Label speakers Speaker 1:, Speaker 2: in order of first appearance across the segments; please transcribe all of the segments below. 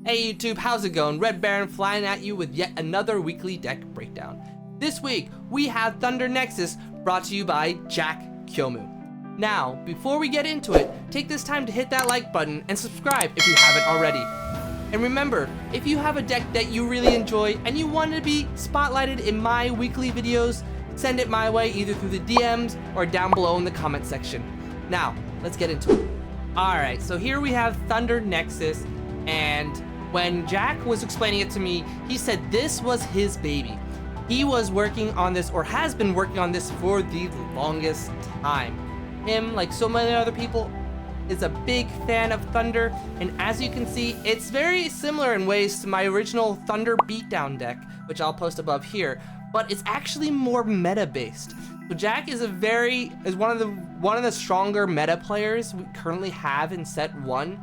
Speaker 1: Hey YouTube, how's it going? Red Baron flying at you with yet another weekly deck breakdown. This week, we have Thunder Nexus brought to you by Jack Kyomu. Now, before we get into it, take this time to hit that like button and subscribe if you haven't already. And remember, if you have a deck that you really enjoy and you want to be spotlighted in my weekly videos, send it my way either through the DMs or down below in the comment section. Now, let's get into it. Alright, so here we have Thunder Nexus, and when Jack was explaining it to me, he said this was his baby. He was working on this, or has been working on this for the longest time. Him, like so many other people, is a big fan of Thunder, and as you can see, it's very similar in ways to my original Thunder Beatdown deck, which I'll post above here, but it's actually more meta-based. So Jack is one of the stronger meta players we currently have in set 1.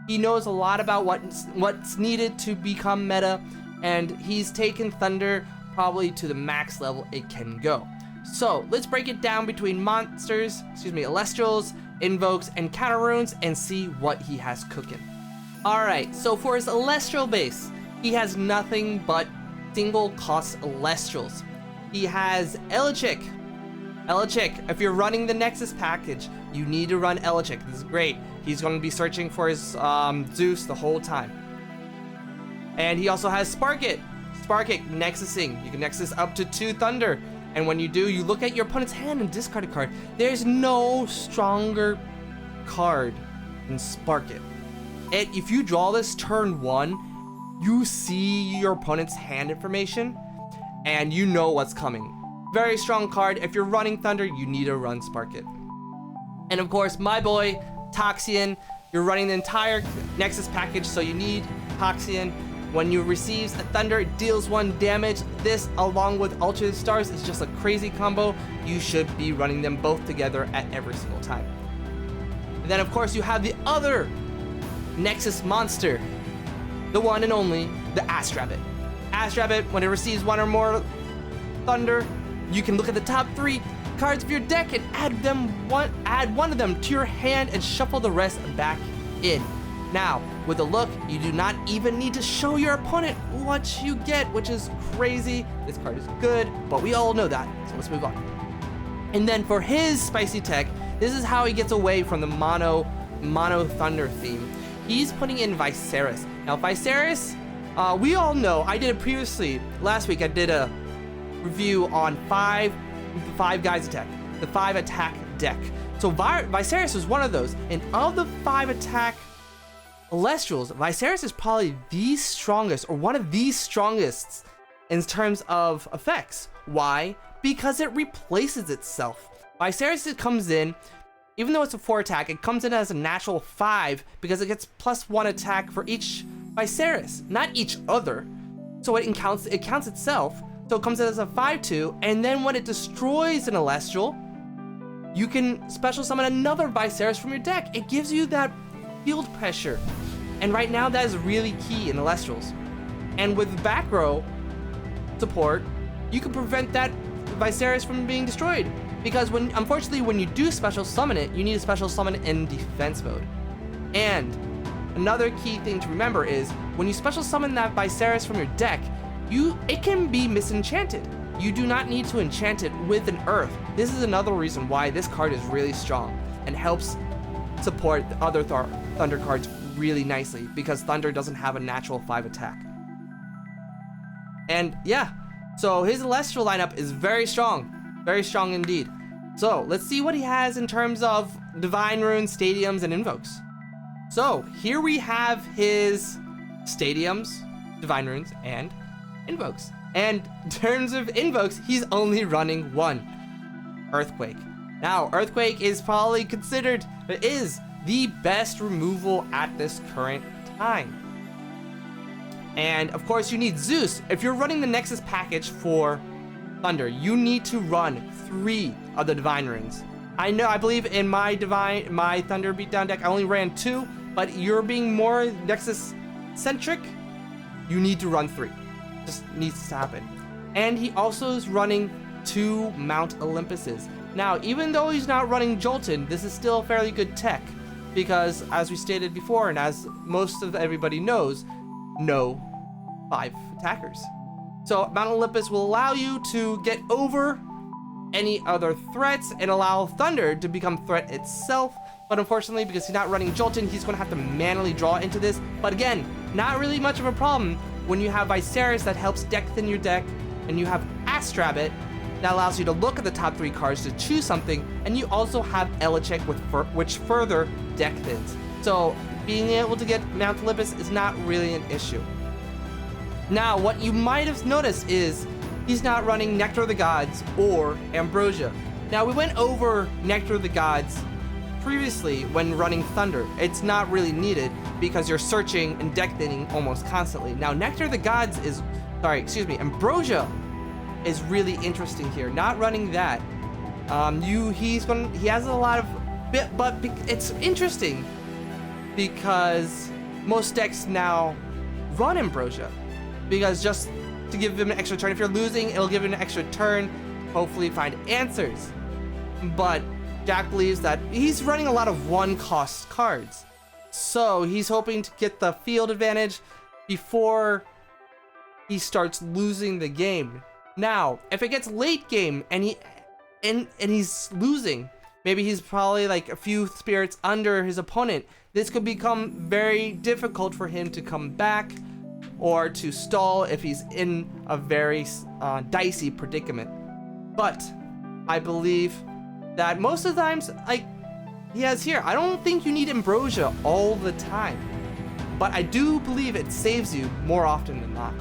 Speaker 1: He knows a lot about what's needed to become meta, and he's taken Thunder probably to the max level it can go. So let's break it down between Elestrals, Invokes, and Counter Runes and see what he has cooking. Alright, so for his Elestral base, he has nothing but single cost Elestrals. He has Elechick. If you're running the Nexus package, you need to run Elechick. This is great. He's going to be searching for his Zeus the whole time. And he also has Sparkit. Nexusing. You can Nexus up to 2 Thunder. And when you do, you look at your opponent's hand and discard a card. There's no stronger card than Sparkit. If you draw this turn 1, you see your opponent's hand information, and you know what's coming. Very strong card. If you're running Thunder, you need to run Sparkit. And of course, my boy, Toxian. You're running the entire Nexus package, so you need Toxian. When you receive a Thunder, it deals 1 damage. This, along with Ultra Stars, is just a crazy combo. You should be running them both together at every single time. And then, of course, you have the other Nexus monster, the one and only, the Astrabbit. Astrabbit, when it receives 1 or more Thunder, you can look at the top 3 cards of your deck and add one of them to your hand and shuffle the rest back in. Now, with a look, you do not even need to show your opponent what you get, which is crazy. This card is good, but we all know that, so let's move on. And then for his spicy tech, this is how he gets away from the mono Thunder theme. He's putting in Viserys. Now, Viserys, we all know, I did it previously. Last week, I did a review on 5 guys attack, the 5 attack deck. So Viserys was one of those, and of the 5 attack Elestrals, Viserys is probably the strongest, or one of the strongest in terms of effects. Why? Because it replaces itself. Viserys comes in, even though it's a 4 attack, it comes in as a natural 5 because it gets +1 attack for each Viserys, not each other. So it counts itself. So it comes in as a 5/2, and then when it destroys an Elestral, you can special summon another Viserys from your deck. It gives you that field pressure, and right now that is really key in Elestrals. And with back row support, you can prevent that Viserys from being destroyed, because unfortunately when you do special summon it, you need to special summon it in defense mode. And another key thing to remember is when you special summon that Viserys from your deck, it can be misenchanted. You do not need to enchant it with an Earth. This is another reason why this card is really strong and helps support the other Thunder cards really nicely, because Thunder doesn't have a natural 5 attack. And yeah, so his Elestral lineup is very strong indeed. So let's see what he has in terms of Divine Runes, Stadiums, and Invokes. So here we have his Stadiums, Divine Runes, and Invokes. And in terms of Invokes, he's only running 1, Earthquake. Now, Earthquake is probably considered, it is the best removal at this current time. And of course, you need Zeus. If you're running the Nexus package for Thunder, you need to run 3 of the Divine Runes. I believe in my Thunder Beatdown deck, I only ran 2, but you're being more Nexus centric, you need to run 3. Just needs to happen. And he also is running 2 Mount Olympuses. Now, even though he's not running Jolton, this is still a fairly good tech, because as we stated before, and as most of everybody knows, no 5 attackers. So Mount Olympus will allow you to get over any other threats and allow Thunder to become threat itself. But unfortunately, because he's not running Jolton, he's going to have to manually draw into this. But again, not really much of a problem when you have Viserys that helps deck thin your deck, and you have Astrabbit that allows you to look at the top 3 cards to choose something, and you also have Elichek which further deck thins. So being able to get Mount Olympus is not really an issue. Now, what you might have noticed is he's not running Nectar of the Gods or Ambrosia. Now, we went over Nectar of the Gods previously when running Thunder. It's not really needed because you're searching and deck thinning almost constantly. Now, Nectar of the Gods is, Ambrosia is really interesting here. Not running that. He has a lot of but it's interesting because most decks now run Ambrosia. Because just to give him an extra turn, if you're losing, it'll give him an extra turn, hopefully find answers. But Jack believes that he's running a lot of 1-cost cards. So he's hoping to get the field advantage before he starts losing the game. Now, if it gets late game and he's losing, maybe he's probably like a few spirits under his opponent, this could become very difficult for him to come back or to stall if he's in a very dicey predicament. But I believe that most of the times, like he has here, I don't think you need Ambrosia all the time, but I do believe it saves you more often than not.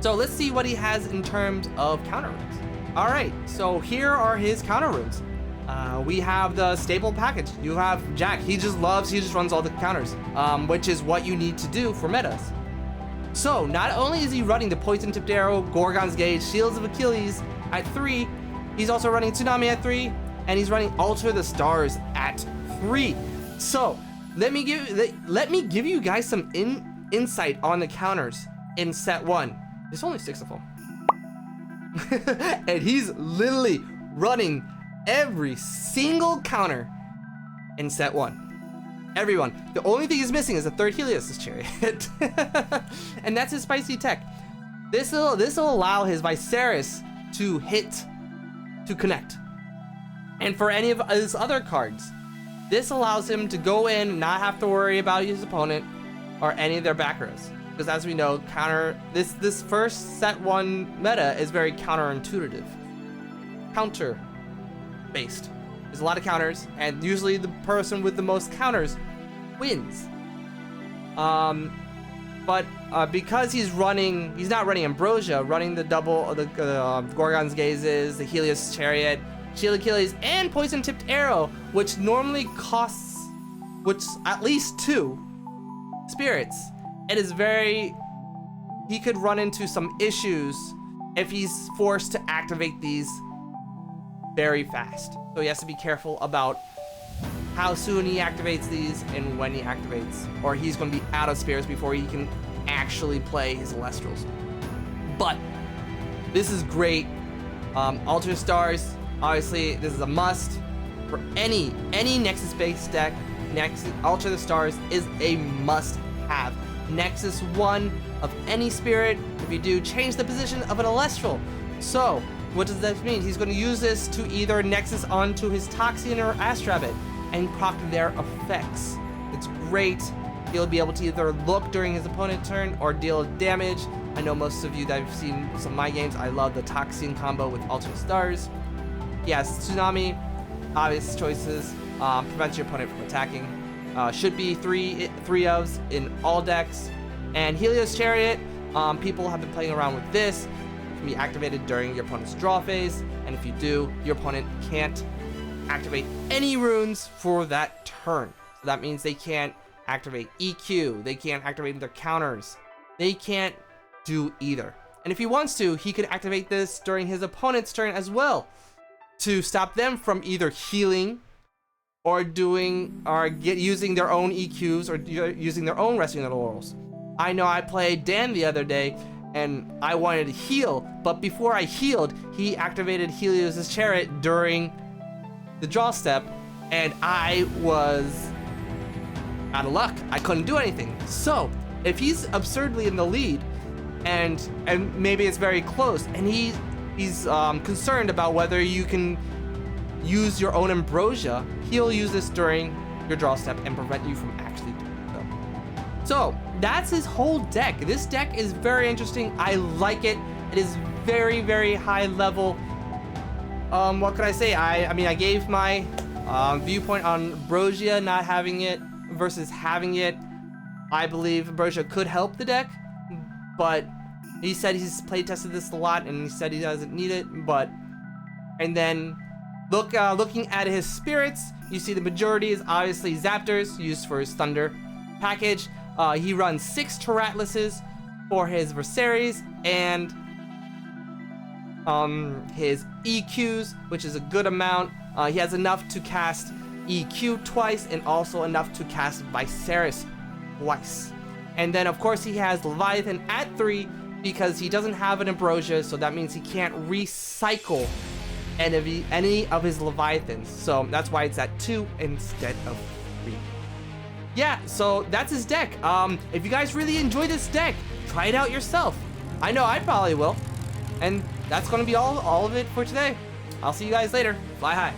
Speaker 1: So let's see what he has in terms of counter runes. All right, so here are his counter runes. We have the staple package. You have Jack. He just runs all the counters, which is what you need to do for metas. So not only is he running the Poison Tipped Arrow, Gorgon's Gauge, Shields of Achilles at 3, he's also running Tsunami at 3, and he's running Alter the Stars at 3. So let me give you guys some insight on the counters in set 1. There's only 6 of them. And he's literally running every single counter in set 1. Everyone. The only thing he's missing is the 3rd Helios' Chariot. And that's his spicy tech. This will allow his Viserys to connect. And for any of his other cards, this allows him to go in and not have to worry about his opponent or any of their back rows. Because as we know, this first set 1 meta is very counterintuitive. Counter based. There's a lot of counters, and usually the person with the most counters wins. But because he's not running Ambrosia, running the Gorgon's Gazes, the Helios Chariot, Shield of Achilles, and Poison Tipped Arrow, which normally costs at least 2 spirits. He could run into some issues if he's forced to activate these very fast. So he has to be careful about how soon he activates these and when he activates, or he's going to be out of spirits before he can actually play his Elestrals. But this is great. Alter Stars, obviously, this is a must for any Nexus-based deck. Alter the Stars is a must-have. Nexus 1 of any spirit. If you do, change the position of an Elestral. So what does that mean? He's going to use this to either Nexus onto his Toxian or Astrabbit and proc their effects. It's great. He'll be able to either look during his opponent's turn or deal damage. I know most of you that have seen some of my games, I love the Toxian combo with Alter Stars. Yes, Tsunami, obvious choices. Prevents your opponent from attacking. Should be three ofs in all decks. And Helios Chariot, people have been playing around with this. Can be activated during your opponent's draw phase, and if you do, your opponent can't activate any runes for that turn. So that means they can't activate EQ, they can't activate their counters, they can't do either. And if he wants to, he could activate this during his opponent's turn as well to stop them from either healing or using their own EQs or using their own Resting of the Laurels. I know I played Dan the other day and I wanted to heal, but before I healed, he activated Helios' Chariot during the draw step, and I was out of luck. I couldn't do anything. So if he's absurdly in the lead, and maybe it's very close, and he's concerned about whether you can use your own ambrosia, he'll use this during your draw step and prevent you from actually doing so. So that's his whole deck. This deck is very interesting. I like it. It is very, very high level. What could I say? I mean, I gave my viewpoint on ambrosia not having it versus having it. I believe ambrosia could help the deck, but he said he's play tested this a lot and he said he doesn't need it. And then looking at his spirits, you see the majority is obviously Zaptors used for his Thunder package. He runs 6 Tyratluses for his Versaries and his EQs, which is a good amount. He has enough to cast EQ twice and also enough to cast Viserys twice. And then of course he has Leviathan at 3 because he doesn't have an ambrosia, so that means he can't recycle any of his Leviathans. So that's why it's at 2 instead of 3. Yeah, so that's his deck. If you guys really enjoy this deck, try it out yourself. I know I probably will. And that's gonna be all of it for today. I'll see you guys later. Fly high.